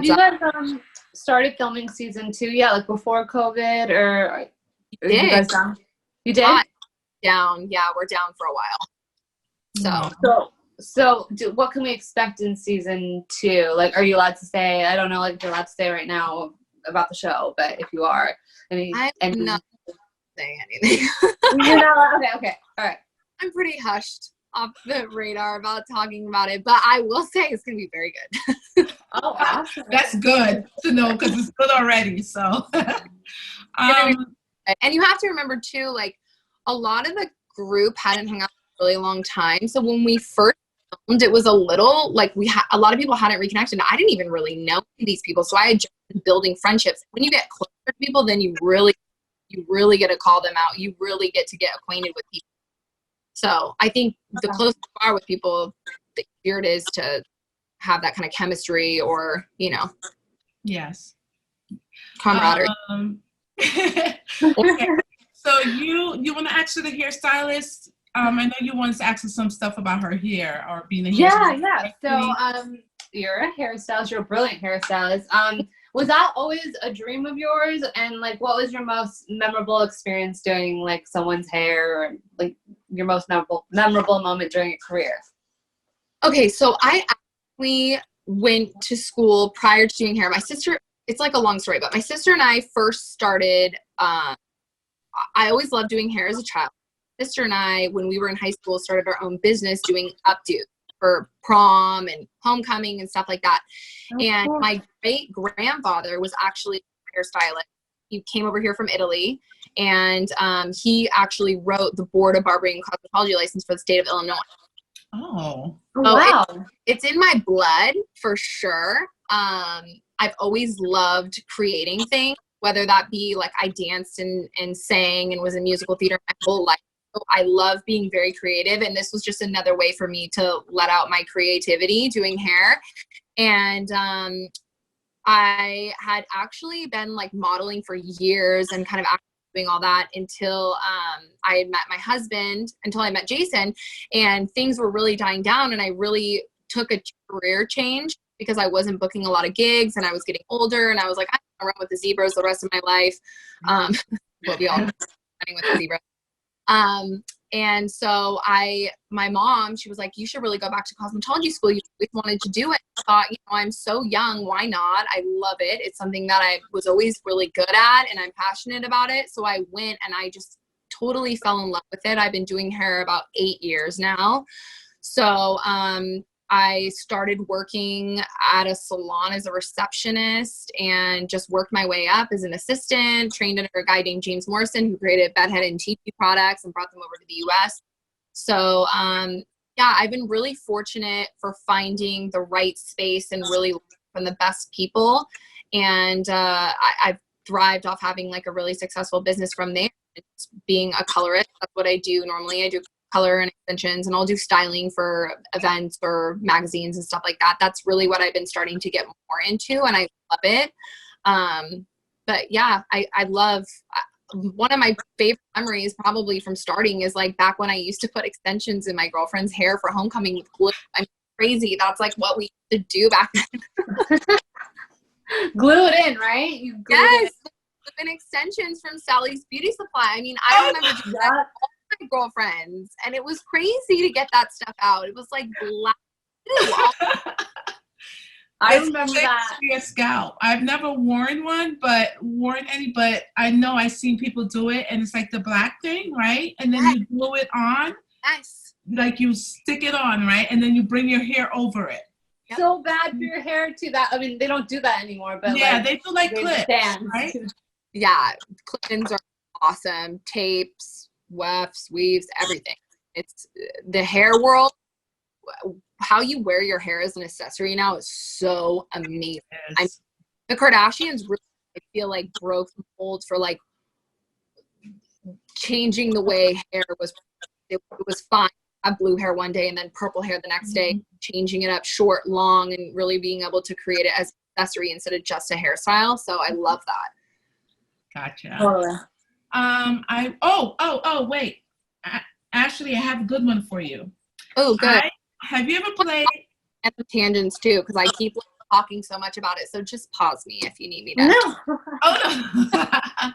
Have you guys started filming season 2 yet? Like before COVID, or are you guys done? You did? Down. Yeah, we're down for a while. So what can we expect in season 2? Like, are you allowed to say? I don't know, like, if you're allowed to say right now about the show, but if you are, I'm not saying anything. You're not. Okay, all right. I'm pretty hushed off the radar about talking about it, but I will say it's gonna be very good. Oh, awesome. That's good to know because it's good already. So, and you have to remember too, like a lot of the group hadn't hung out for a really long time. So when we first filmed, it was a little like a lot of people hadn't reconnected. I didn't even really know these people, so I had just been building friendships. When you get closer to people, then you really get to call them out. You really get to get acquainted with people. So I think the closer you are with people, the easier it is to have that kind of chemistry or, yes, camaraderie. Okay. So you want to ask her the hairstylist? I know you wanted to ask her some stuff about her hair or being a hairstylist. Yeah. So you're a hairstylist. You're a brilliant hairstylist. Was that always a dream of yours? And like, what was your most memorable experience doing like someone's hair, or like your most memorable moment during your career? Okay, so I actually went to school prior to doing hair. My sister, it's like a long story, but my sister and I first started, I always loved doing hair as a child. My sister and I, when we were in high school, started our own business doing updos for prom and homecoming and stuff like that. And my great-grandfather was actually a hairstylist. He came over here from Italy, and he actually wrote the Board of Barbering and Cosmetology license for the state of Illinois. Oh, wow. It's in my blood for sure. I've always loved creating things, whether that be like I danced and sang and was in musical theater my whole life. So I love being very creative, and this was just another way for me to let out my creativity doing hair. And I had actually been like modeling for years and kind of doing all that until I had met my husband, until I met Jason, and things were really dying down, and I really took a career change because I wasn't booking a lot of gigs and I was getting older, and I was like, I'm gonna run with the zebras the rest of my life. We'll be all running with the zebras. And so my mom, she was like, you should really go back to cosmetology school. You always wanted to do it. I thought, I'm so young. Why not? I love it. It's something that I was always really good at, and I'm passionate about it. So I went and I just totally fell in love with it. I've been doing hair about 8 years now. So, I started working at a salon as a receptionist and just worked my way up as an assistant, trained under a guy named James Morrison, who created Bedhead and TP products and brought them over to the US. So, I've been really fortunate for finding the right space and really from the best people. And I've thrived off having like a really successful business from there. It's being a colorist. That's what I do normally. I do color and extensions, and I'll do styling for events or magazines and stuff like that. That's really what I've been starting to get more into, and I love it. But yeah, I love, one of my favorite memories probably from starting is like back when I used to put extensions in my girlfriend's hair for homecoming with glue. I'm crazy. That's like what we used to do back then. Glue it in, right? You glue it in. And extensions from Sally's Beauty Supply. I mean, I remember doing that with all my girlfriends, and it was crazy to get that stuff out. It was like black. I remember that. A scalp. I've never worn one, but I know I've seen people do it, and it's like the black thing, right? And then you glue it on. Yes. Like you stick it on, right? And then you bring your hair over it. So bad for your hair too. That, I mean, they don't do that anymore, but yeah, they feel like clips, right? Yeah, clip-ins are awesome. Tapes, wefts, weaves, everything. It's the hair world. How you wear your hair as an accessory now is so amazing. Yes. The Kardashians really, I feel like, broke the mold for like changing the way hair was. It was fine. Have blue hair one day and then purple hair the next day, changing it up short, long, and really being able to create it as an accessory instead of just a hairstyle. So I love that. Gotcha. Wait. Ashley, I have a good one for you. Oh, good. Have you ever played? And the tangents too, because I keep talking so much about it. So just pause me if you need me to. No. Oh no.